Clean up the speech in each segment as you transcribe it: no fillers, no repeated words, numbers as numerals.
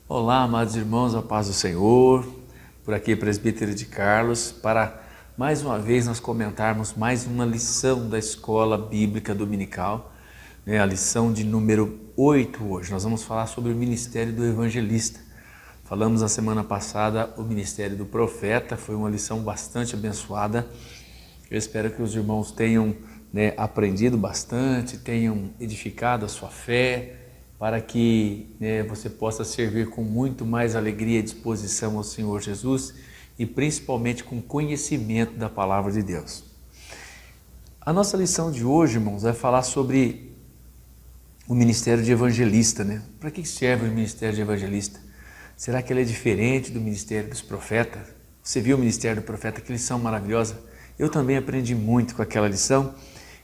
Olá, amados irmãos, a paz do Senhor, por aqui presbítero de Carlos, para mais uma vez nós comentarmos mais uma lição da Escola Bíblica Dominical, a lição de número 8 hoje. Nós vamos falar sobre o ministério do evangelista. Falamos na semana passada o ministério do profeta, foi uma lição bastante abençoada. Eu espero que os irmãos tenham aprendido bastante, tenham edificado a sua fé, para que você possa servir com muito mais alegria e disposição ao Senhor Jesus e principalmente com conhecimento da palavra de Deus. A nossa lição de hoje, irmãos, vai falar sobre o ministério de evangelista, Para que serve o ministério de evangelista? Será que ele é diferente do ministério dos profetas? Você viu o ministério do profeta? Que lição maravilhosa! Eu também aprendi muito com aquela lição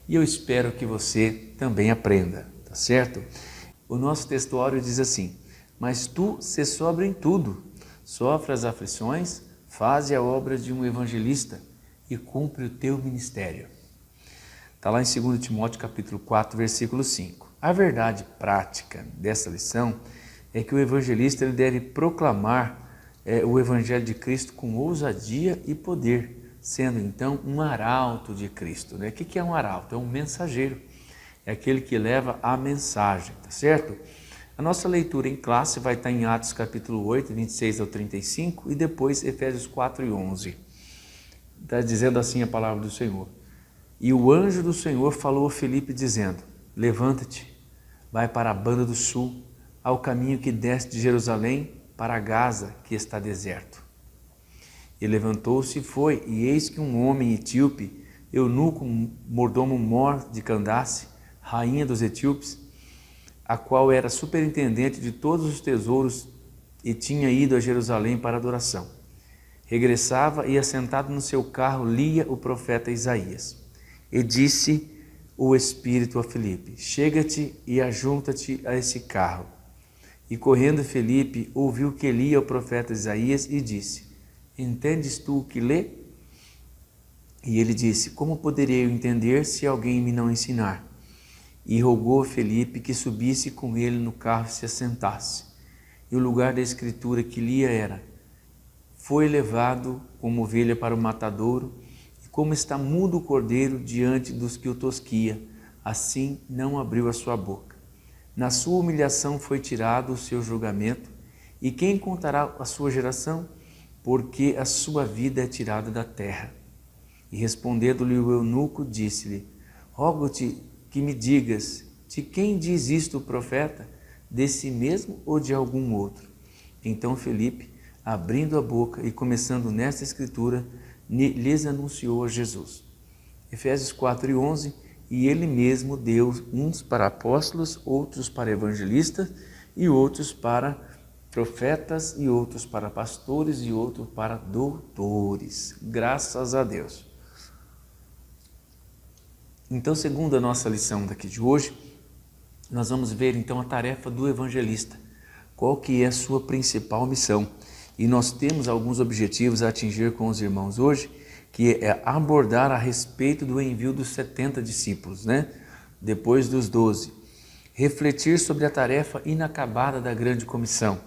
e eu espero que você também aprenda, tá certo? O nosso textuário diz assim: mas tu se sobra em tudo, sofre as aflições, faze a obra de um evangelista e cumpre o teu ministério. Está lá em 2 Timóteo capítulo 4, versículo 5. A verdade prática dessa lição é que o evangelista ele deve proclamar o evangelho de Cristo com ousadia e poder, sendo então um arauto de Cristo. O que é um arauto? É um mensageiro. É aquele que leva a mensagem, tá certo? A nossa leitura em classe vai estar em Atos capítulo 8, 26 ao 35 e depois Efésios 4 e 11. Está dizendo assim a palavra do Senhor. E o anjo do Senhor falou a Filipe dizendo: levanta-te, vai para a banda do sul, ao caminho que desce de Jerusalém para Gaza, que está deserto. E levantou-se e foi, e eis que um homem etíope, eunuco, mordomo mor de Candace, rainha dos etíopes, a qual era superintendente de todos os tesouros e tinha ido a Jerusalém para adoração. Regressava e, assentado no seu carro, lia o profeta Isaías. E disse o Espírito a Filipe: chega-te e ajunta-te a esse carro. E correndo Filipe, ouviu que lia o profeta Isaías e disse: entendes tu o que lê? E ele disse: como poderia eu entender se alguém me não ensinar? E rogou a Filipe que subisse com ele no carro e se assentasse. E o lugar da escritura que lia era: foi levado como ovelha para o matadouro, e como está mudo o cordeiro diante dos que o tosquia, assim não abriu a sua boca. Na sua humilhação foi tirado o seu julgamento, e quem contará a sua geração? Porque a sua vida é tirada da terra. E respondendo-lhe o eunuco, disse-lhe: rogo-te que me digas, de quem diz isto o profeta? De si mesmo ou de algum outro? Então Filipe, abrindo a boca e começando nesta escritura, lhes anunciou a Jesus. Efésios 4 e 11, e ele mesmo deu uns para apóstolos, outros para evangelistas, e outros para profetas, e outros para pastores, e outros para doutores. Graças a Deus. Então, segundo a nossa lição daqui de hoje, nós vamos ver então a tarefa do evangelista. Qual que é a sua principal missão? E nós temos alguns objetivos a atingir com os irmãos hoje, que é abordar a respeito do envio dos 70 discípulos, depois dos 12. Refletir sobre a tarefa inacabada da grande comissão.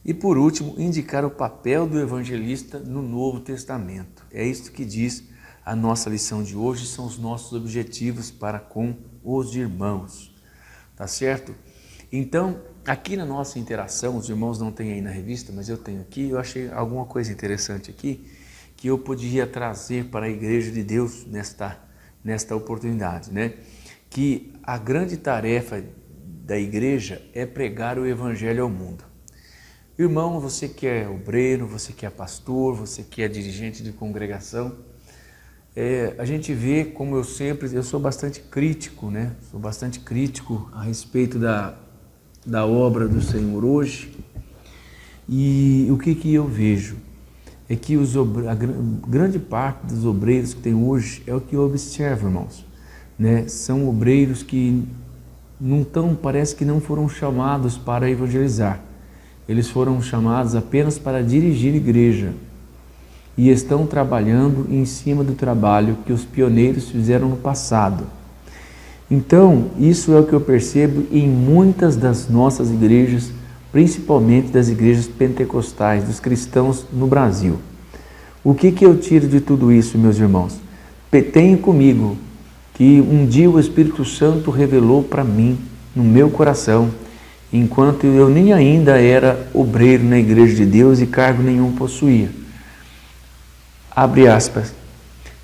E por último, indicar o papel do evangelista no Novo Testamento. É isso que diz a nossa lição de hoje, são os nossos objetivos para com os irmãos, tá certo? Então, aqui na nossa interação, os irmãos não têm aí na revista, mas eu tenho aqui, eu achei alguma coisa interessante aqui, que eu podia trazer para a Igreja de Deus nesta oportunidade, Que a grande tarefa da igreja é pregar o Evangelho ao mundo. Irmão, você que é obreiro, você que é pastor, você que é dirigente de congregação, a gente vê, como eu sou bastante crítico, Sou bastante crítico a respeito da obra do Senhor hoje. E o que eu vejo? É que a grande parte dos obreiros que tem hoje é o que eu observo, irmãos. São obreiros que parece que não foram chamados para evangelizar. Eles foram chamados apenas para dirigir igreja. E estão trabalhando em cima do trabalho que os pioneiros fizeram no passado. Então, isso é o que eu percebo em muitas das nossas igrejas principalmente das igrejas pentecostais, dos cristãos no Brasil. O que eu tiro de tudo isso, meus irmãos? Tenho comigo que um dia o Espírito Santo revelou para mim, no meu coração, enquanto eu nem ainda era obreiro na igreja de Deus e cargo nenhum possuía. Abre aspas.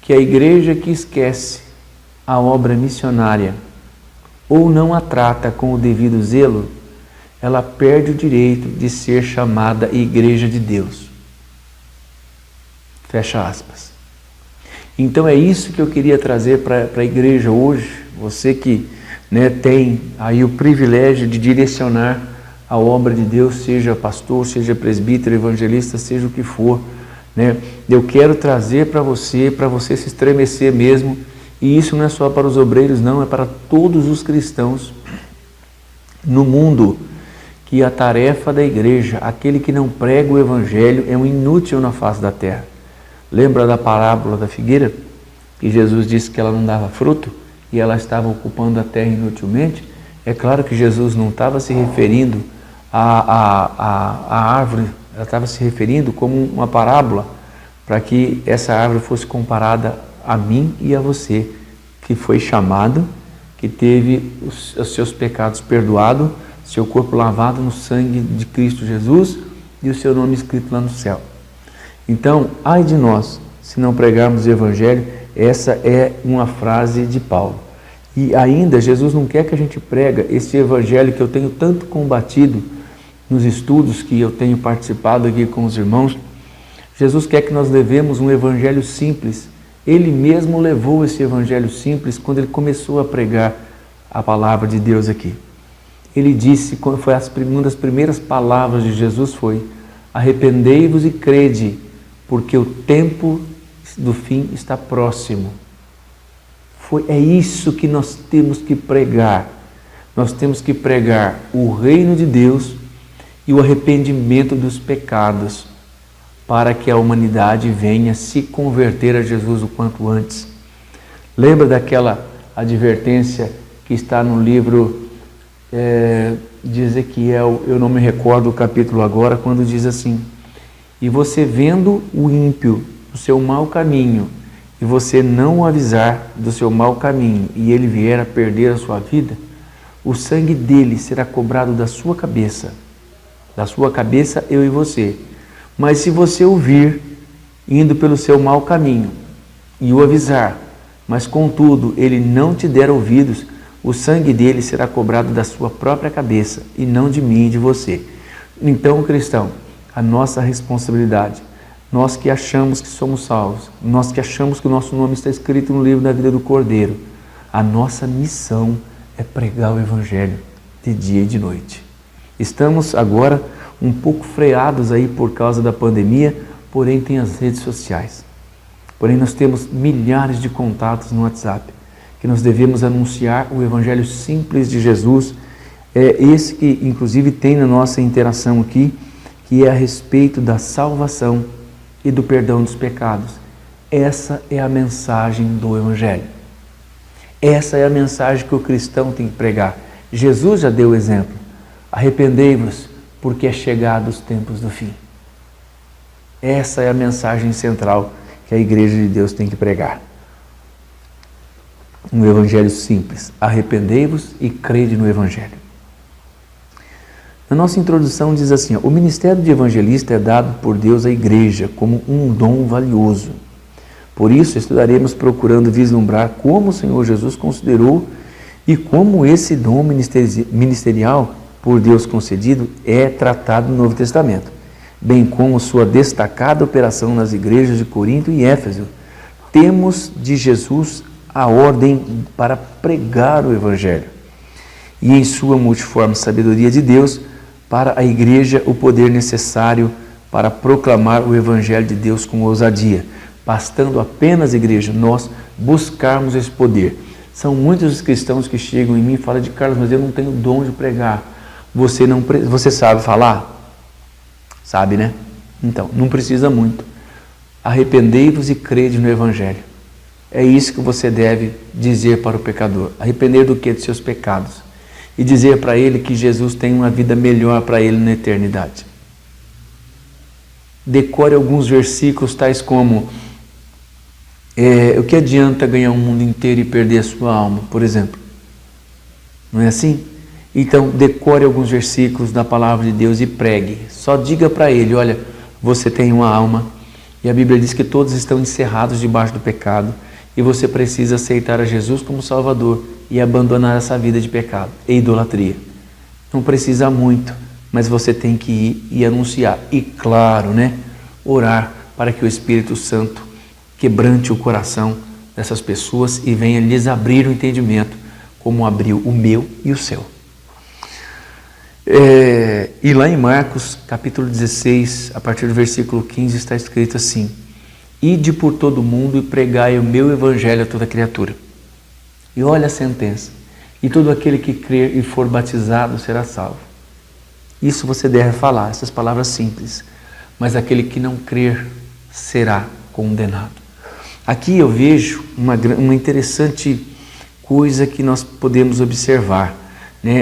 Que a igreja que esquece a obra missionária ou não a trata com o devido zelo, ela perde o direito de ser chamada igreja de Deus. Fecha aspas. Então é isso que eu queria trazer para a igreja hoje. Você que tem aí o privilégio de direcionar a obra de Deus, seja pastor, seja presbítero, evangelista, seja o que for, eu quero trazer para você se estremecer mesmo, e isso não é só para os obreiros, não, é para todos os cristãos no mundo, que a tarefa da igreja, aquele que não prega o evangelho, é um inútil na face da terra. Lembra da parábola da figueira? Que Jesus disse que ela não dava fruto e ela estava ocupando a terra inutilmente? É claro que Jesus não estava se referindo à árvore, ela estava se referindo como uma parábola, para que essa árvore fosse comparada a mim e a você, que foi chamado, que teve os seus pecados perdoados, seu corpo lavado no sangue de Cristo Jesus e o seu nome escrito lá no céu. Então, ai de nós, se não pregarmos o Evangelho. Essa é uma frase de Paulo. E ainda, Jesus não quer que a gente prega esse Evangelho que eu tenho tanto combatido nos estudos que eu tenho participado aqui com os irmãos. Jesus quer que nós levemos um Evangelho simples. Ele mesmo levou esse Evangelho simples quando ele começou a pregar a palavra de Deus aqui. Ele disse, uma das primeiras palavras de Jesus foi: arrependei-vos e crede, porque o tempo do fim está próximo. É isso que nós temos que pregar. Nós temos que pregar o reino de Deus e o arrependimento dos pecados, para que a humanidade venha se converter a Jesus o quanto antes. Lembra daquela advertência que está no livro de Ezequiel, eu não me recordo o capítulo agora, quando diz assim: e você vendo o ímpio do seu mau caminho, e você não o avisar do seu mau caminho, e ele vier a perder a sua vida, o sangue dele será cobrado da sua cabeça eu e você. Mas se você o vir indo pelo seu mau caminho e o avisar, mas contudo ele não te der ouvidos, o sangue dele será cobrado da sua própria cabeça e não de mim e de você. Então, cristão, a nossa responsabilidade, nós que achamos que somos salvos, nós que achamos que o nosso nome está escrito no livro da vida do Cordeiro, a nossa missão é pregar o Evangelho de dia e de noite. Estamos agora um pouco freados aí por causa da pandemia, porém tem as redes sociais. Porém nós temos milhares de contatos no WhatsApp, que nós devemos anunciar o Evangelho simples de Jesus, esse que inclusive tem na nossa interação aqui, que é a respeito da salvação e do perdão dos pecados. Essa é a mensagem do Evangelho. Essa é a mensagem que o cristão tem que pregar. Jesus já deu o exemplo. Arrependei-vos, porque é chegado os tempos do fim. Essa é a mensagem central que a Igreja de Deus tem que pregar. Um Evangelho simples. Arrependei-vos e crede no Evangelho. Na nossa introdução diz assim: o ministério de evangelista é dado por Deus à igreja como um dom valioso. Por isso estudaremos procurando vislumbrar como o Senhor Jesus considerou e como esse dom ministerial por Deus concedido é tratado no Novo Testamento, bem como sua destacada operação nas igrejas de Corinto e Éfeso. Temos de Jesus a ordem para pregar o Evangelho e em sua multiforme sabedoria de Deus para a igreja o poder necessário para proclamar o Evangelho de Deus com ousadia, bastando apenas, igreja, nós buscarmos esse poder. São muitos os cristãos que chegam em mim e falam: de Carlos, mas eu não tenho dom de pregar. Você sabe falar? Sabe, né? Então, não precisa muito. Arrependei-vos e crede no Evangelho. É isso que você deve dizer para o pecador. Arrepender do quê? Dos seus pecados. e dizer para ele que Jesus tem uma vida melhor para ele na eternidade. Decore alguns versículos tais como o que adianta ganhar o mundo inteiro e perder a sua alma, por exemplo? Não é assim? Então decore alguns versículos da palavra de Deus e pregue. Só diga para ele, olha, você tem uma alma e a Bíblia diz que todos estão encerrados debaixo do pecado e você precisa aceitar a Jesus como Salvador e abandonar essa vida de pecado e idolatria. Não precisa muito, mas você tem que ir e anunciar. E claro, orar para que o Espírito Santo quebrante o coração dessas pessoas e venha lhes abrir o entendimento, como abriu o meu e o seu. E lá em Marcos, capítulo 16, a partir do versículo 15, está escrito assim: ide por todo o mundo e pregai o meu evangelho a toda criatura. E olha a sentença: e todo aquele que crer e for batizado será salvo. Isso você deve falar, essas palavras simples. Mas aquele que não crer será condenado. Aqui eu vejo uma interessante coisa que nós podemos observar,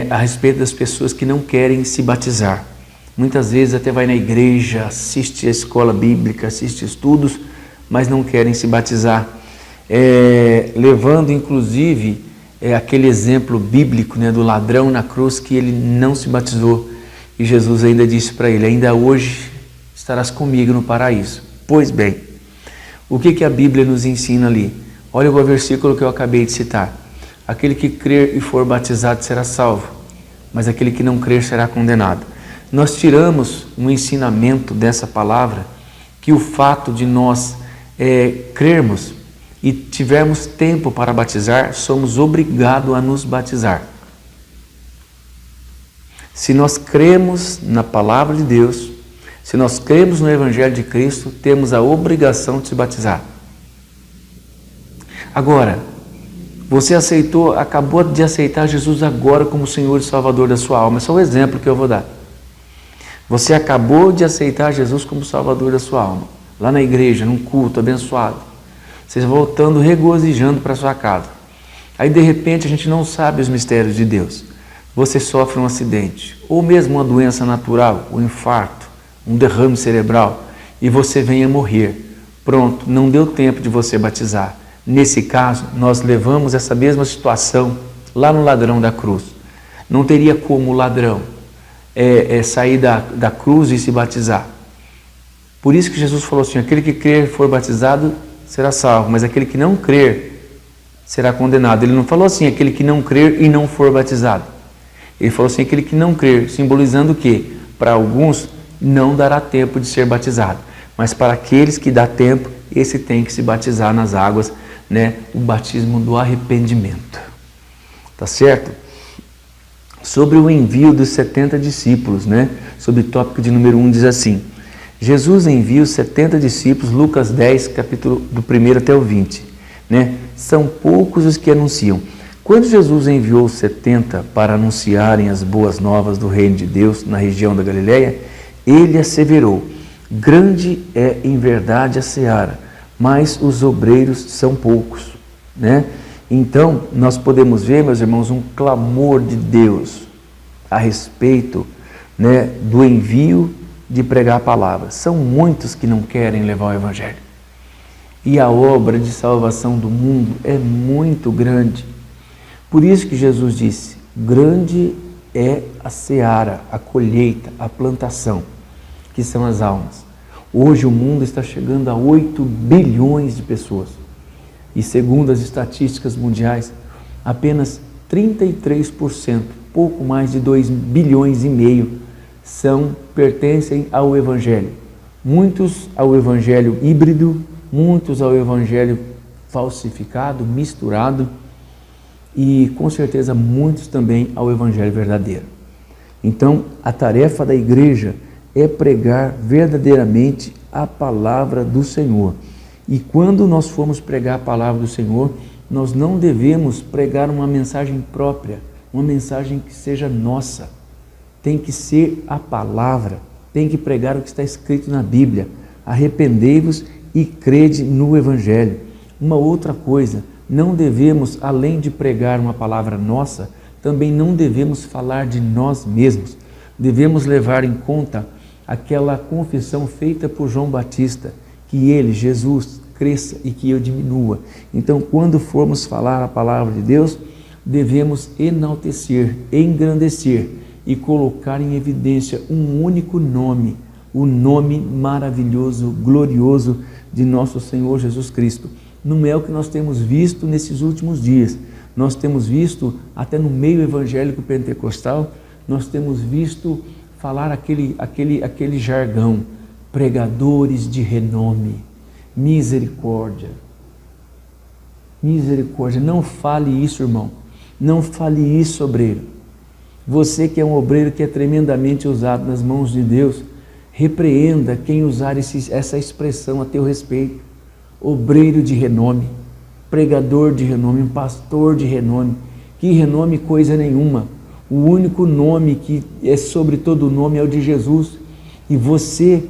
a respeito das pessoas que não querem se batizar. Muitas vezes até vai na igreja, assiste a escola bíblica, assiste estudos, mas não querem se batizar. Levando inclusive aquele exemplo bíblico do ladrão na cruz, que ele não se batizou. E Jesus ainda disse para ele: ainda hoje estarás comigo no paraíso. Pois bem, o que a Bíblia nos ensina ali? Olha o versículo que eu acabei de citar. Aquele que crer e for batizado será salvo, mas aquele que não crer será condenado. Nós tiramos um ensinamento dessa palavra, que o fato de nós crermos e tivermos tempo para batizar, somos obrigados a nos batizar. Se nós cremos na palavra de Deus, se nós cremos no Evangelho de Cristo, temos a obrigação de se batizar. Agora, você acabou de aceitar Jesus agora como Senhor e Salvador da sua alma. Esse é o exemplo que eu vou dar. Você acabou de aceitar Jesus como Salvador da sua alma, lá na igreja, num culto abençoado. Você voltando, regozijando para sua casa. Aí de repente a gente não sabe os mistérios de Deus. Você sofre um acidente, ou mesmo uma doença natural, um infarto, um derrame cerebral, e você vem a morrer. Pronto, não deu tempo de você batizar. Nesse caso, nós levamos essa mesma situação lá no ladrão da cruz. Não teria como o ladrão sair da cruz e se batizar. Por isso que Jesus falou assim: aquele que crer e for batizado será salvo, mas aquele que não crer será condenado. Ele não falou assim: aquele que não crer e não for batizado. Ele falou assim: aquele que não crer, simbolizando o quê? Para alguns não dará tempo de ser batizado, mas para aqueles que dá tempo, esse tem que se batizar nas águas, o batismo do arrependimento. Tá certo? Sobre o envio dos 70 discípulos, sobre o tópico de número 1, diz assim: Jesus envia os 70 discípulos, Lucas 10, capítulo do 1 até o 20. São poucos os que anunciam. Quando Jesus enviou os 70 para anunciarem as boas novas do reino de Deus na região da Galileia, ele asseverou: grande é em verdade a seara, mas os obreiros são poucos. Então, nós podemos ver, meus irmãos, um clamor de Deus a respeito do envio de pregar a palavra. São muitos que não querem levar o Evangelho. E a obra de salvação do mundo é muito grande. Por isso que Jesus disse: grande é a seara, a colheita, a plantação, que são as almas. Hoje o mundo está chegando a 8 bilhões de pessoas. E segundo as estatísticas mundiais, apenas 33%, pouco mais de 2 bilhões e meio, pertencem ao Evangelho. Muitos ao Evangelho híbrido, muitos ao Evangelho falsificado, misturado, e com certeza muitos também ao Evangelho verdadeiro. Então, a tarefa da igreja é pregar verdadeiramente a palavra do Senhor. E quando nós formos pregar a palavra do Senhor, nós não devemos pregar uma mensagem própria, uma mensagem que seja nossa. Tem que ser a palavra, tem que pregar o que está escrito na Bíblia. Arrependei-vos e crede no Evangelho. Uma outra coisa, não devemos, além de pregar uma palavra nossa, também não devemos falar de nós mesmos. Devemos levar em conta aquela confissão feita por João Batista, que ele, Jesus, cresça e que eu diminua. Então, quando formos falar a palavra de Deus, devemos enaltecer, engrandecer e colocar em evidência um único nome, o nome maravilhoso, glorioso de nosso Senhor Jesus Cristo. Não é o que nós temos visto nesses últimos dias. Nós temos visto, até no meio evangélico pentecostal, nós temos visto falar aquele jargão, pregadores de renome, misericórdia. Misericórdia, não fale isso, irmão. Não fale isso, obreiro. Você que é um obreiro que é tremendamente usado nas mãos de Deus, repreenda quem usar essa expressão a teu respeito. Obreiro de renome, pregador de renome, pastor de renome. Que renome coisa nenhuma. O único nome que é sobre todo nome é o de Jesus. E você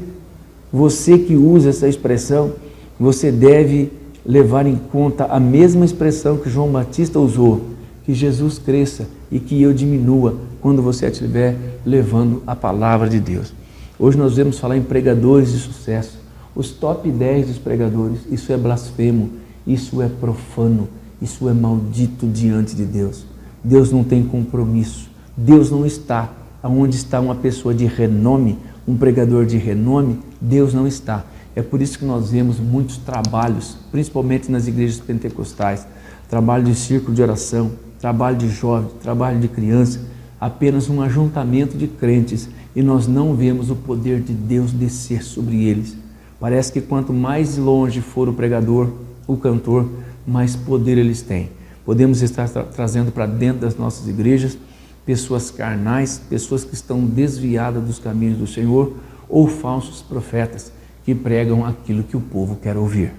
que usa essa expressão, você deve levar em conta a mesma expressão que João Batista usou, que Jesus cresça e que eu diminua, quando você estiver levando a palavra de Deus. Hoje nós vamos falar em pregadores de sucesso, os top 10 dos pregadores. Isso é blasfemo, isso é profano, isso é maldito diante de Deus. Deus não tem compromisso, Deus não está onde está uma pessoa de renome, um pregador de renome. Deus não está. É por isso que nós vemos muitos trabalhos, principalmente nas igrejas pentecostais, trabalho de círculo de oração, trabalho de jovem, trabalho de criança, apenas um ajuntamento de crentes, e nós não vemos o poder de Deus descer sobre eles. Parece que quanto mais longe for o pregador, o cantor, mais poder eles têm. Podemos estar trazendo para dentro das nossas igrejas pessoas carnais, pessoas que estão desviadas dos caminhos do Senhor, ou falsos profetas que pregam aquilo que o povo quer ouvir.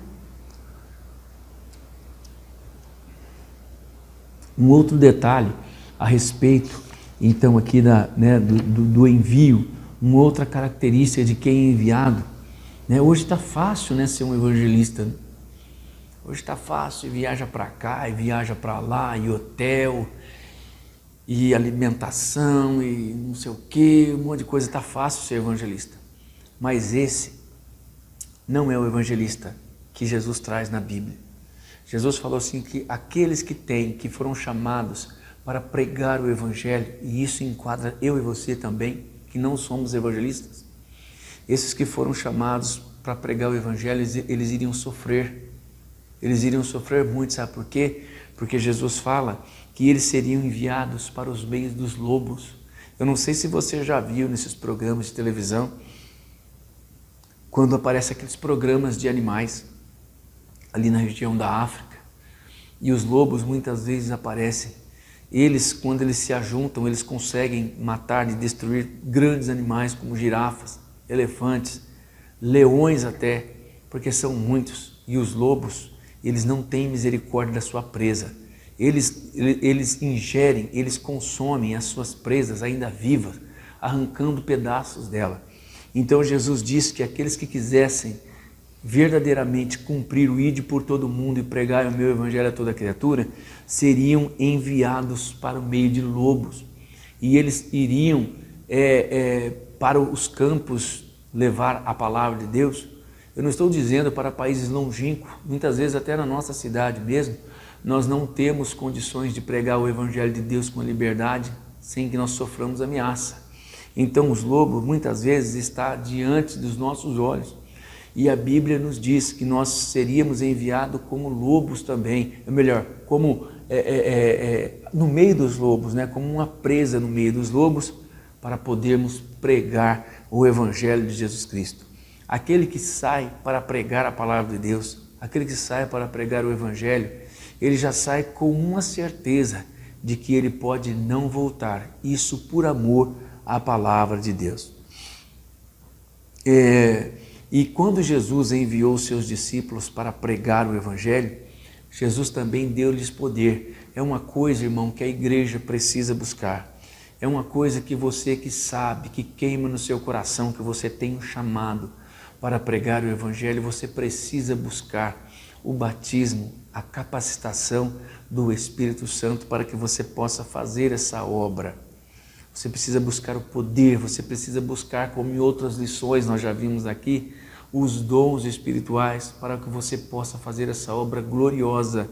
Um outro detalhe a respeito, então, aqui do envio, uma outra característica de quem é enviado. Hoje está fácil, ser um evangelista. Hoje está fácil, e viaja para cá, e viaja para lá, e hotel, e alimentação, e não sei o que, um monte de coisa. Está fácil ser evangelista. Mas esse não é o evangelista que Jesus traz na Bíblia. Jesus falou assim que aqueles que foram chamados para pregar o Evangelho, e isso enquadra eu e você também, que não somos evangelistas, esses que foram chamados para pregar o Evangelho, eles iriam sofrer muito, sabe por quê? Porque Jesus fala que eles seriam enviados para os meios dos lobos. Eu não sei se você já viu nesses programas de televisão, quando aparecem aqueles programas de animais, ali na região da África, e os lobos muitas vezes aparecem. Eles, quando eles se ajuntam, eles conseguem matar e destruir grandes animais como girafas, elefantes, leões até, porque são muitos. E os lobos, eles não têm misericórdia da sua presa. Eles ingerem, eles consomem as suas presas ainda vivas, arrancando pedaços dela. Então Jesus disse que aqueles que quisessem verdadeiramente cumprir o ide por todo mundo e pregar o meu evangelho a toda criatura, seriam enviados para o meio de lobos, e eles iriam para os campos levar a palavra de Deus. Eu não estou dizendo para países longínquos, muitas vezes até na nossa cidade mesmo, nós não temos condições de pregar o evangelho de Deus com liberdade, sem que nós soframos ameaça. Então os lobos muitas vezes estão diante dos nossos olhos. E a Bíblia nos diz que nós seríamos enviados como lobos também, como no meio dos lobos, como uma presa no meio dos lobos, para podermos pregar o Evangelho de Jesus Cristo. Aquele que sai para pregar a palavra de Deus, aquele que sai para pregar o Evangelho, ele já sai com uma certeza de que ele pode não voltar, isso por amor à palavra de Deus. E quando Jesus enviou seus discípulos para pregar o Evangelho, Jesus também deu-lhes poder. É uma coisa, irmão, que a igreja precisa buscar. É uma coisa que você que sabe, que queima no seu coração, que você tem um chamado para pregar o Evangelho, você precisa buscar o batismo, a capacitação do Espírito Santo para que você possa fazer essa obra. Você precisa buscar o poder, você precisa buscar, como em outras lições nós já vimos aqui, os dons espirituais para que você possa fazer essa obra gloriosa,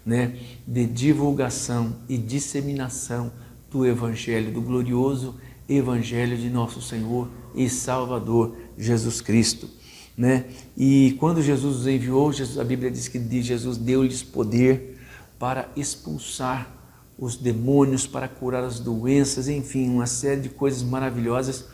né, de divulgação e disseminação do Evangelho, do glorioso Evangelho de nosso Senhor e Salvador Jesus Cristo, né? E quando Jesus os enviou, a Bíblia diz que Jesus deu-lhes poder para expulsar os demônios, para curar as doenças, enfim, uma série de coisas maravilhosas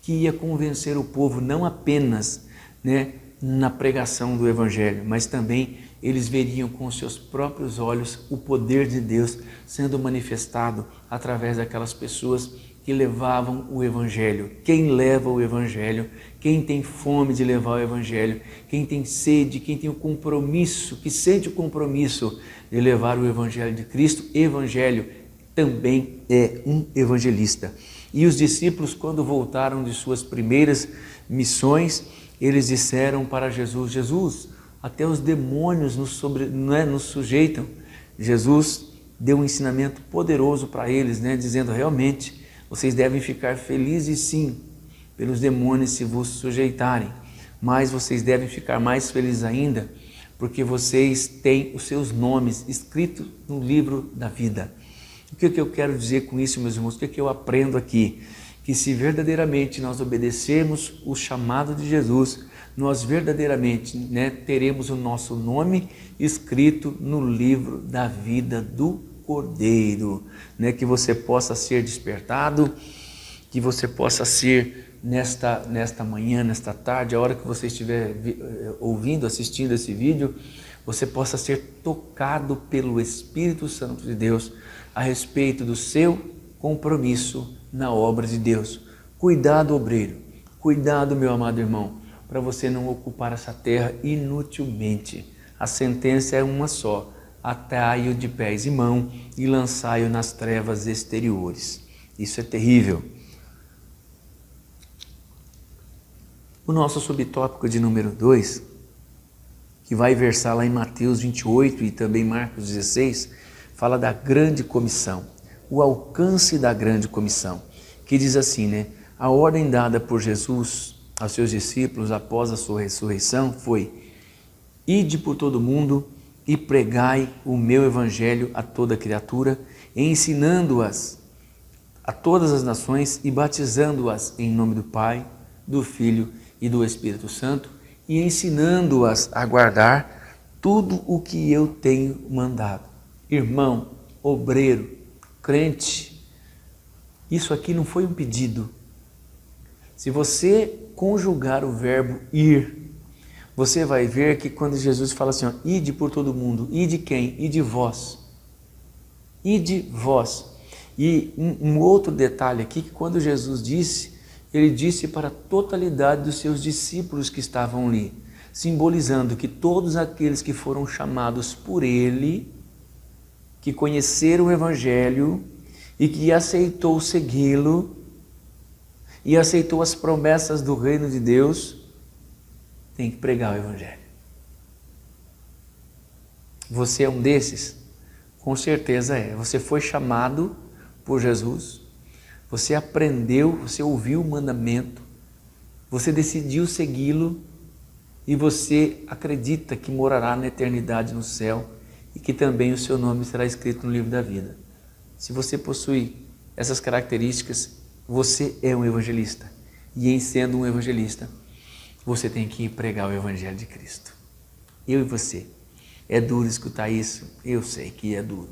que ia convencer o povo não apenas, né, na pregação do Evangelho, mas também eles veriam com seus próprios olhos o poder de Deus sendo manifestado através daquelas pessoas que levavam o Evangelho. Quem leva o Evangelho, quem tem fome de levar o Evangelho, quem tem sede, quem tem o compromisso, que sente o compromisso de levar o Evangelho de Cristo, Evangelho também é um evangelista. E os discípulos, quando voltaram de suas primeiras missões, eles disseram para Jesus: Jesus, até os demônios nos sujeitam. Jesus deu um ensinamento poderoso para eles, né, dizendo: realmente, vocês devem ficar felizes sim, pelos demônios se vos sujeitarem, mas vocês devem ficar mais felizes ainda, porque vocês têm os seus nomes escritos no livro da vida. O que eu quero dizer com isso, meus irmãos? O que eu aprendo aqui? Que se verdadeiramente nós obedecermos o chamado de Jesus, nós verdadeiramente, né, teremos o nosso nome escrito no livro da vida do Cordeiro, né, que você possa ser despertado, que você possa ser nesta manhã, nesta tarde, a hora que você estiver ouvindo, assistindo esse vídeo, você possa ser tocado pelo Espírito Santo de Deus a respeito do seu compromisso na obra de Deus. Cuidado, obreiro, cuidado, meu amado irmão, para você não ocupar essa terra inutilmente. A sentença é uma só: atai-o de pés e mão e lançai-o nas trevas exteriores. Isso é terrível. O nosso subtópico de número 2, que vai versar lá em Mateus 28 e também Marcos 16, fala da grande comissão, o alcance da grande comissão, que diz assim, né? A ordem dada por Jesus aos seus discípulos após a sua ressurreição foi: ide por todo o mundo e pregai o meu evangelho a toda criatura, ensinando-as a todas as nações e batizando-as em nome do Pai, do Filho e do Espírito Santo, e ensinando-as a guardar tudo o que eu tenho mandado. Irmão, obreiro, crente, isso aqui não foi um pedido. Se você conjugar o verbo ir, você vai ver que quando Jesus fala assim, ó, ide por todo mundo, ide quem? Ide vós. Ide vós. E um outro detalhe aqui, que quando Jesus disse, ele disse para a totalidade dos seus discípulos que estavam ali, simbolizando que todos aqueles que foram chamados por ele, que conheceram o Evangelho e que aceitou segui-lo e aceitou as promessas do reino de Deus, tem que pregar o Evangelho. Você é um desses? Com certeza é. Você foi chamado por Jesus, você aprendeu, você ouviu o mandamento, você decidiu segui-lo e você acredita que morará na eternidade no céu e que também o seu nome será escrito no livro da vida. Se você possui essas características, você é um evangelista. E em sendo um evangelista, você tem que ir pregar o Evangelho de Cristo. Eu e você. É duro escutar isso? Eu sei que é duro.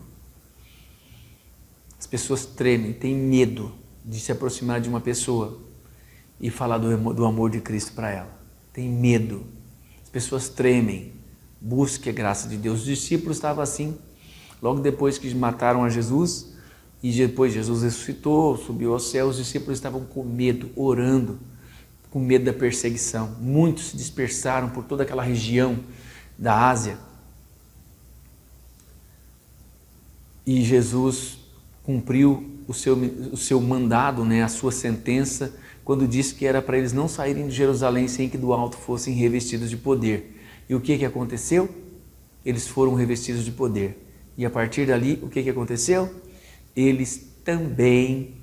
As pessoas tremem, têm medo de se aproximar de uma pessoa e falar do amor de Cristo para ela. Tem medo. As pessoas tremem. Busque a graça de Deus. Os discípulos estavam assim. Logo depois que mataram a Jesus, e depois Jesus ressuscitou, subiu ao céu, os discípulos estavam com medo, orando, com medo da perseguição. Muitos se dispersaram por toda aquela região da Ásia. E Jesus cumpriu o seu mandado, né, a sua sentença, quando disse que era para eles não saírem de Jerusalém sem que do alto fossem revestidos de poder. E o que aconteceu? eles foram revestidos de poder. E a partir dali, o que aconteceu? Eles também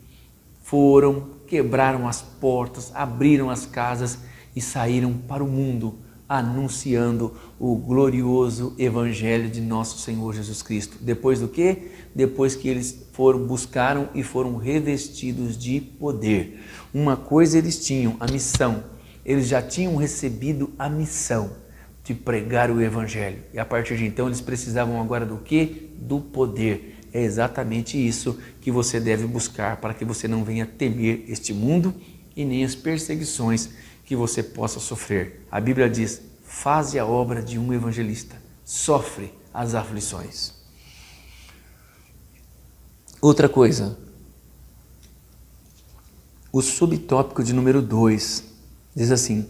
quebraram as portas, abriram as casas e saíram para o mundo, anunciando o glorioso Evangelho de nosso Senhor Jesus Cristo. Depois do quê? Depois que eles buscaram e foram revestidos de poder. Uma coisa eles tinham, a missão. Eles já tinham recebido a missão de pregar o Evangelho. E a partir de então eles precisavam agora do quê? Do poder. É exatamente isso que você deve buscar para que você não venha temer este mundo e nem as perseguições que você possa sofrer. A Bíblia diz, faze a obra de um evangelista, sofre as aflições. Outra coisa, o subtópico de número 2 diz assim,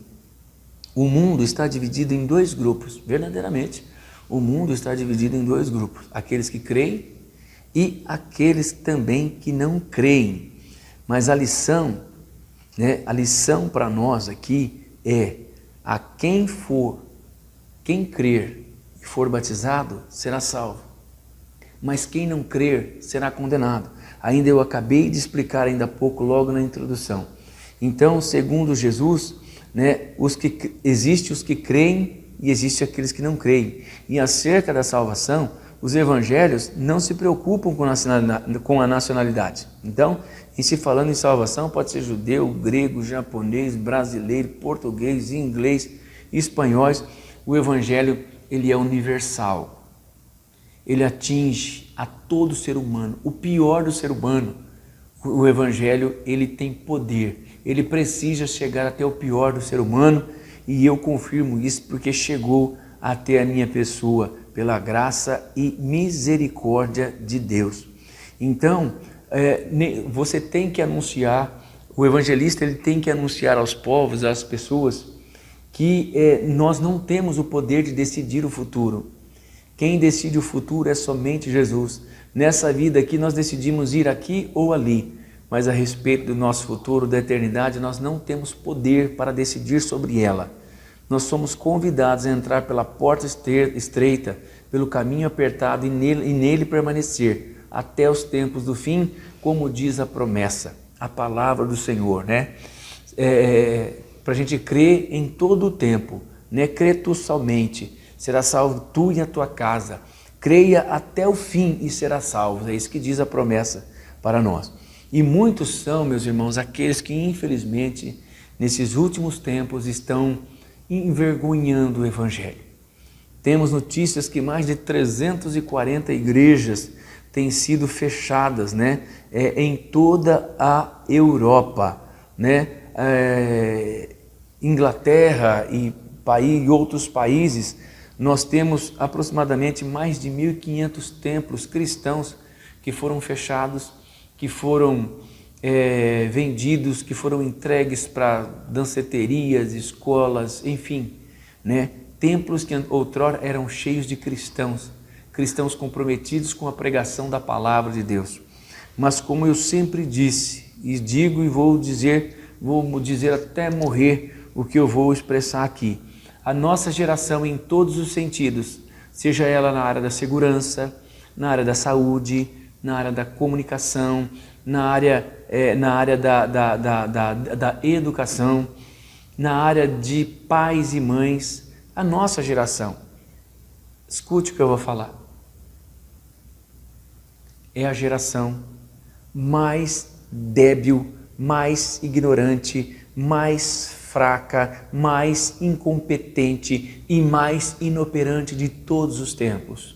o mundo está dividido em dois grupos, verdadeiramente, o mundo está dividido em dois grupos, aqueles que creem e aqueles também que não creem. Mas a lição para nós aqui é, a quem crer e for batizado, será salvo. Mas quem não crer, será condenado. Ainda eu acabei de explicar ainda há pouco, logo na introdução. Então, segundo Jesus, existe os que creem e existe aqueles que não creem. E acerca da salvação, os evangelhos não se preocupam com a nacionalidade. Então, em se falando em salvação, pode ser judeu, grego, japonês, brasileiro, português, inglês, espanhóis. O evangelho, ele é universal. Ele atinge a todo ser humano, o pior do ser humano. O evangelho, ele tem poder. Ele precisa chegar até o pior do ser humano e eu confirmo isso porque chegou até a minha pessoa, pela graça e misericórdia de Deus. Então, você tem que anunciar, o evangelista ele tem que anunciar aos povos, às pessoas, que nós não temos o poder de decidir o futuro. Quem decide o futuro é somente Jesus. Nessa vida aqui nós decidimos ir aqui ou ali, mas a respeito do nosso futuro, da eternidade, nós não temos poder para decidir sobre ela. Nós somos convidados a entrar pela porta estreita, pelo caminho apertado e nele permanecer até os tempos do fim, como diz a promessa, a palavra do Senhor, para a gente crer em todo o tempo, crê tu somente, será salvo tu e a tua casa, creia até o fim e será salvo, é isso que diz a promessa para nós. E muitos são, meus irmãos, aqueles que infelizmente nesses últimos tempos estão envergonhando o Evangelho. Temos notícias que mais de 340 igrejas têm sido fechadas, em toda a Europa, Inglaterra e outros países, nós temos aproximadamente mais de 1.500 templos cristãos que foram fechados, que foram vendidos, que foram entregues para danceterias, escolas, enfim, templos que outrora eram cheios de cristãos comprometidos com a pregação da palavra de Deus. Mas como eu sempre disse, e digo e vou dizer até morrer o que eu vou expressar aqui, a nossa geração em todos os sentidos, seja ela na área da segurança, na área da saúde, na área da comunicação, na área da educação, na área de pais e mães, a nossa geração, escute o que eu vou falar, é a geração mais débil, mais ignorante, mais fraca, mais incompetente e mais inoperante de todos os tempos.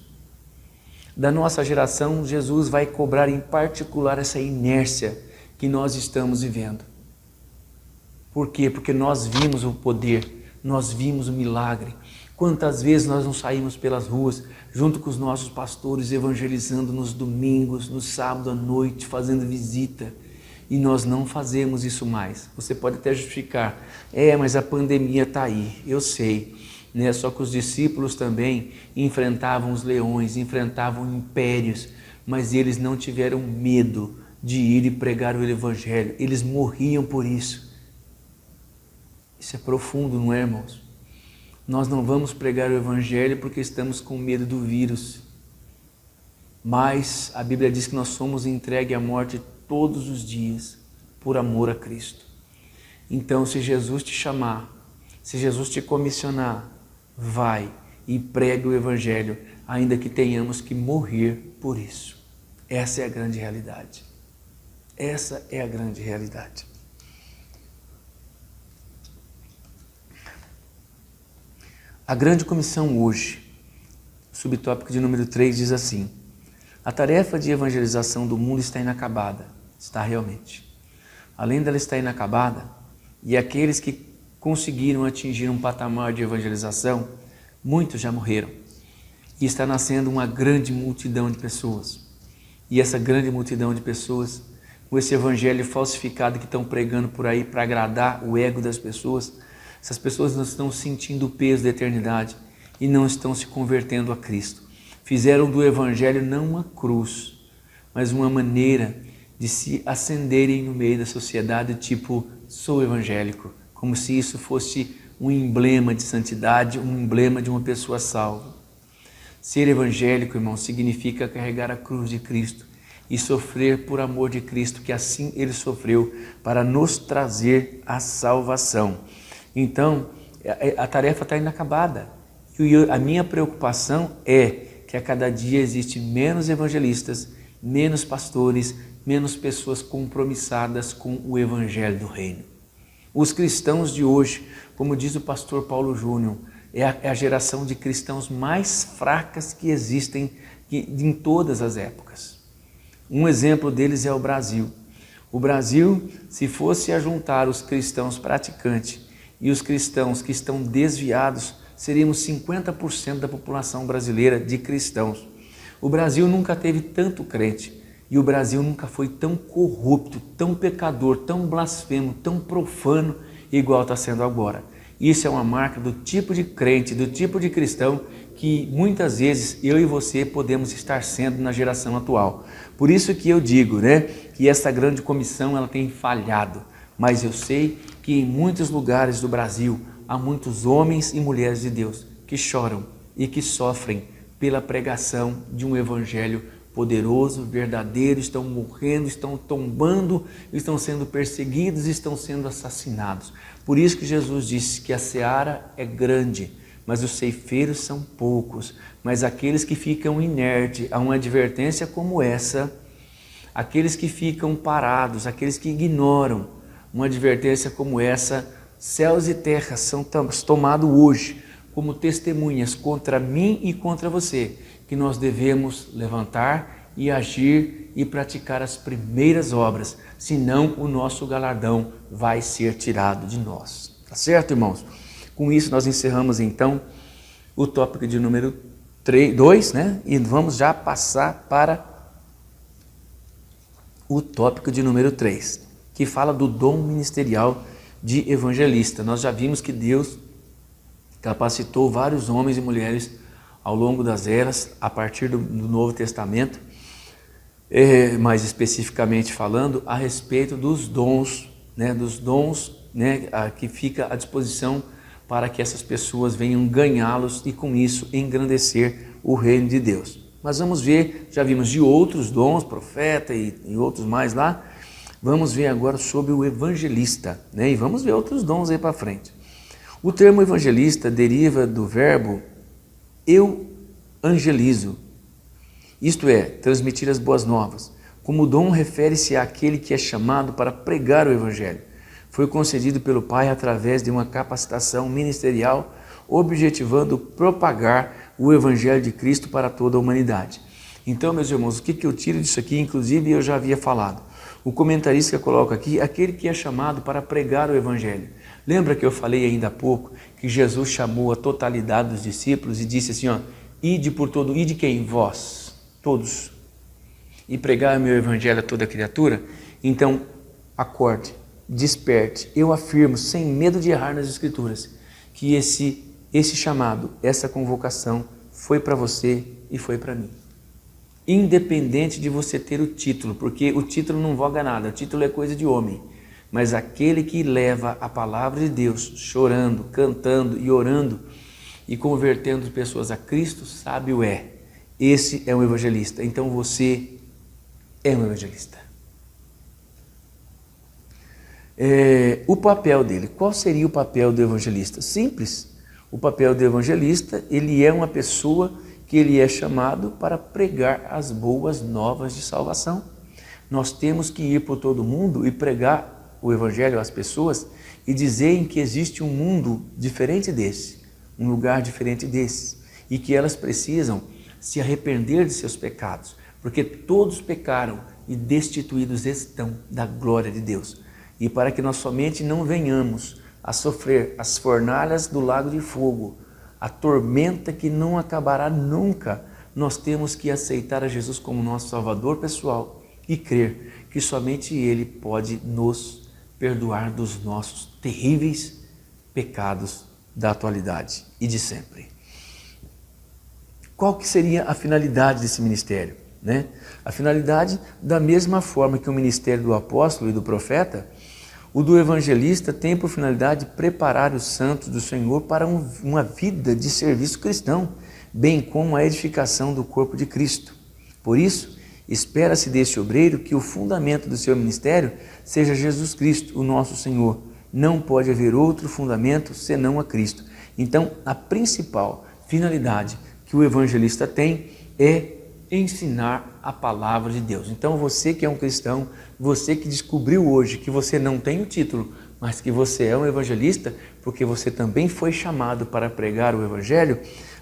Da nossa geração, Jesus vai cobrar em particular essa inércia que nós estamos vivendo. Por quê? Porque nós vimos o poder, nós vimos o milagre. Quantas vezes nós não saímos pelas ruas, junto com os nossos pastores, evangelizando nos domingos, no sábado à noite, fazendo visita. E nós não fazemos isso mais. Você pode até justificar, mas a pandemia está aí, eu sei. Só que os discípulos também enfrentavam os leões, enfrentavam impérios, mas eles não tiveram medo de ir e pregar o Evangelho, eles morriam por isso. Isso é profundo, não é, irmãos? Nós não vamos pregar o Evangelho porque estamos com medo do vírus. Mas a Bíblia diz que nós somos entregues à morte todos os dias por amor a Cristo. Então, se Jesus te chamar, se Jesus te comissionar, vai e pregue o Evangelho, ainda que tenhamos que morrer por isso. Essa é a grande realidade. Essa é a grande realidade. A grande comissão hoje, subtópico de número 3, diz assim: a tarefa de evangelização do mundo está inacabada, está realmente. Além dela estar inacabada, e aqueles que conseguiram atingir um patamar de evangelização, muitos já morreram. E está nascendo uma grande multidão de pessoas. E essa grande multidão de pessoas, com esse evangelho falsificado que estão pregando por aí para agradar o ego das pessoas, essas pessoas não estão sentindo o peso da eternidade e não estão se convertendo a Cristo. Fizeram do evangelho não uma cruz, mas uma maneira de se acenderem no meio da sociedade, tipo, sou evangélico, como se isso fosse um emblema de santidade, um emblema de uma pessoa salva. Ser evangélico, irmão, significa carregar a cruz de Cristo e sofrer por amor de Cristo, que assim Ele sofreu para nos trazer a salvação. Então, a tarefa está inacabada. E a minha preocupação é que a cada dia existe menos evangelistas, menos pastores, menos pessoas compromissadas com o evangelho do reino. Os cristãos de hoje, como diz o pastor Paulo Júnior, é a geração de cristãos mais fracas que existem em todas as épocas. Um exemplo deles é o Brasil. O Brasil, se fosse ajuntar os cristãos praticantes e os cristãos que estão desviados, seríamos 50% da população brasileira de cristãos. O Brasil nunca teve tanto crente e o Brasil nunca foi tão corrupto, tão pecador, tão blasfemo, tão profano, igual está sendo agora. Isso é uma marca do tipo de crente, do tipo de cristão que muitas vezes eu e você podemos estar sendo na geração atual. Por isso que eu digo, que essa grande comissão ela tem falhado, mas eu sei que em muitos lugares do Brasil há muitos homens e mulheres de Deus que choram e que sofrem pela pregação de um evangelho poderoso, verdadeiro, estão morrendo, estão tombando, estão sendo perseguidos, estão sendo assassinados. Por isso que Jesus disse que a seara é grande, mas os ceifeiros são poucos. Mas aqueles que ficam inertes a uma advertência como essa, aqueles que ficam parados, aqueles que ignoram uma advertência como essa, céus e terras são tomados hoje como testemunhas contra mim e contra você, que nós devemos levantar e agir e praticar as primeiras obras, senão o nosso galardão vai ser tirado de nós. Tá certo, irmãos? Com isso nós encerramos então o tópico de número 2, e vamos já passar para o tópico de número 3, que fala do dom ministerial de evangelista. Nós já vimos que Deus capacitou vários homens e mulheres ao longo das eras, a partir do Novo Testamento, mais especificamente falando a respeito dos dons, que fica à disposição para que essas pessoas venham ganhá-los e com isso engrandecer o reino de Deus. Mas vamos ver, já vimos de outros dons, profeta e outros mais lá, vamos ver agora sobre o evangelista, e vamos ver outros dons aí para frente. O termo evangelista deriva do verbo eu angelizo, isto é, transmitir as boas novas. Como dom refere-se àquele que é chamado para pregar o evangelho. Foi concedido pelo Pai através de uma capacitação ministerial, objetivando propagar o evangelho de Cristo para toda a humanidade. Então, meus irmãos, o que eu tiro disso aqui, inclusive eu já havia falado. O comentarista que coloca aqui, aquele que é chamado para pregar o evangelho. Lembra que eu falei ainda há pouco que Jesus chamou a totalidade dos discípulos e disse assim, ide por todo, ide quem? Vós, todos, e pregai o meu evangelho a toda criatura? Então, acorde, desperte. Eu afirmo, sem medo de errar nas escrituras, que esse chamado, essa convocação foi para você e foi para mim. Independente de você ter o título, porque o título não voga nada, o título é coisa de homem. Mas aquele que leva a palavra de Deus, chorando, cantando e orando, e convertendo pessoas a Cristo, sábio é. Esse é um evangelista. Então você é um evangelista. O papel dele. Qual seria o papel do evangelista? Simples. O papel do evangelista, ele é uma pessoa que ele é chamado para pregar as boas novas de salvação. Nós temos que ir por todo mundo e pregar o evangelho às pessoas e dizer que existe um mundo diferente desse, um lugar diferente desse, e que elas precisam se arrepender de seus pecados, porque todos pecaram e destituídos estão da glória de Deus. E para que nós somente não venhamos a sofrer as fornalhas do lago de fogo, a tormenta que não acabará nunca, nós temos que aceitar a Jesus como nosso Salvador pessoal e crer que somente Ele pode nos perdoar dos nossos terríveis pecados da atualidade e de sempre. Qual que seria a finalidade desse ministério? A finalidade, da mesma forma que o ministério do apóstolo e do profeta, o do evangelista tem por finalidade preparar os santos do Senhor para uma vida de serviço cristão, bem como a edificação do corpo de Cristo. Por isso, espera-se deste obreiro que o fundamento do seu ministério seja Jesus Cristo, o nosso Senhor. Não pode haver outro fundamento senão a Cristo. Então, a principal finalidade que o evangelista tem é ensinar a palavra de Deus. Então você que é um cristão, você que descobriu hoje que você não tem o título, mas que você é um evangelista, porque você também foi chamado para pregar o evangelho,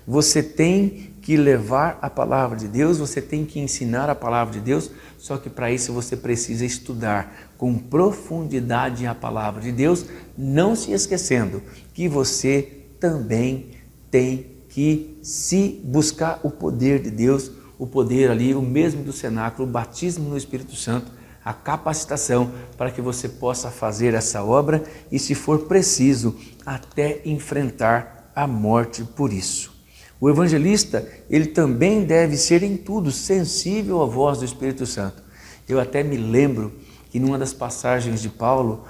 você tem que levar a palavra de Deus, você tem que ensinar a palavra de Deus, só que para isso você precisa estudar com profundidade a palavra de Deus, não se esquecendo que você também tem que se buscar o poder de Deus, o poder ali, o mesmo do cenáculo, o batismo no Espírito Santo, a capacitação para que você possa fazer essa obra e, se for preciso, até enfrentar a morte por isso. O evangelista, ele também deve ser em tudo sensível à voz do Espírito Santo. Eu até me lembro que numa das passagens de Paulo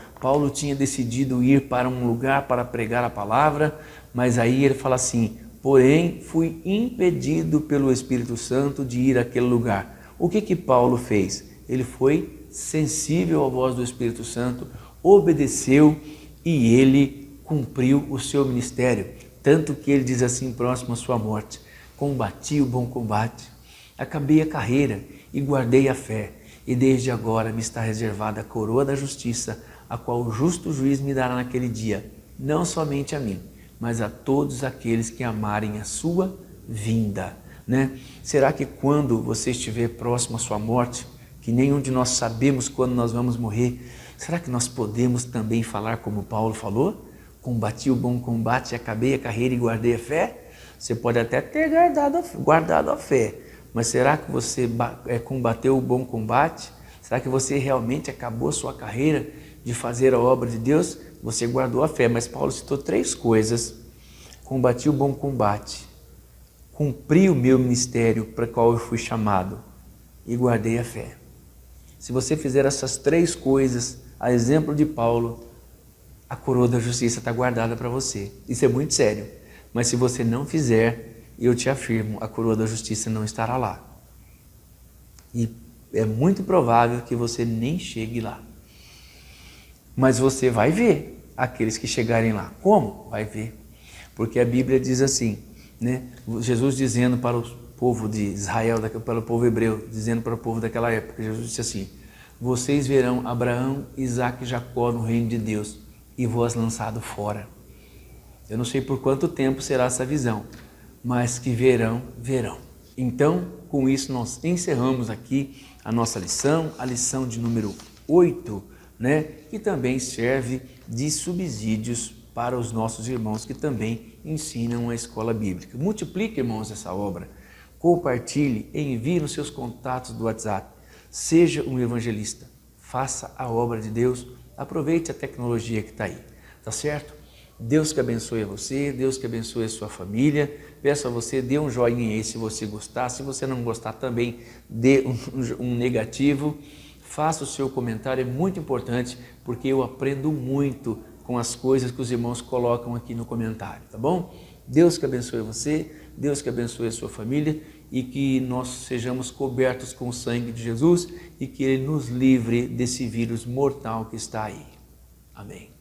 tinha decidido ir para um lugar para pregar a palavra, mas aí ele fala assim: porém, fui impedido pelo Espírito Santo de ir àquele lugar. O que Paulo fez? Ele foi sensível à voz do Espírito Santo, obedeceu e ele cumpriu o seu ministério. Tanto que ele diz assim, próximo à sua morte: combati o bom combate, acabei a carreira e guardei a fé. E desde agora me está reservada a coroa da justiça, a qual o justo juiz me dará naquele dia, não somente a mim, mas a todos aqueles que amarem a sua vinda. Será que quando você estiver próximo à sua morte, que nenhum de nós sabemos quando nós vamos morrer, será que nós podemos também falar como Paulo falou? Combati o bom combate, acabei a carreira e guardei a fé? Você pode até ter guardado a fé, mas será que você combateu o bom combate? Será que você realmente acabou a sua carreira de fazer a obra de Deus? Você guardou a fé, mas Paulo citou 3 coisas: combati o bom combate, cumpri o meu ministério para o qual eu fui chamado e guardei a fé. Se você fizer essas 3 coisas, a exemplo de Paulo, a coroa da justiça está guardada para você. Isso é muito sério, mas se você não fizer, eu te afirmo, a coroa da justiça não estará lá. E é muito provável que você nem chegue lá. Mas você vai ver aqueles que chegarem lá. Como? Vai ver. Porque a Bíblia diz assim, Jesus dizendo para o povo de Israel, para o povo hebreu, dizendo para o povo daquela época, Jesus disse assim: vocês verão Abraão, Isaque e Jacó no reino de Deus e vós lançado fora. Eu não sei por quanto tempo será essa visão, mas que verão, verão. Então, com isso nós encerramos aqui a nossa lição, a lição de número 8, que também serve de subsídios para os nossos irmãos que também ensinam a escola bíblica. Multiplique, irmãos, essa obra, compartilhe, envie nos seus contatos do WhatsApp, seja um evangelista, faça a obra de Deus, aproveite a tecnologia que está aí, tá certo? Deus que abençoe você, Deus que abençoe a sua família. Peço a você, dê um joinha aí se você gostar, se você não gostar também, dê um negativo. Faça o seu comentário, é muito importante, porque eu aprendo muito com as coisas que os irmãos colocam aqui no comentário, tá bom? Deus que abençoe você, Deus que abençoe a sua família e que nós sejamos cobertos com o sangue de Jesus e que Ele nos livre desse vírus mortal que está aí. Amém.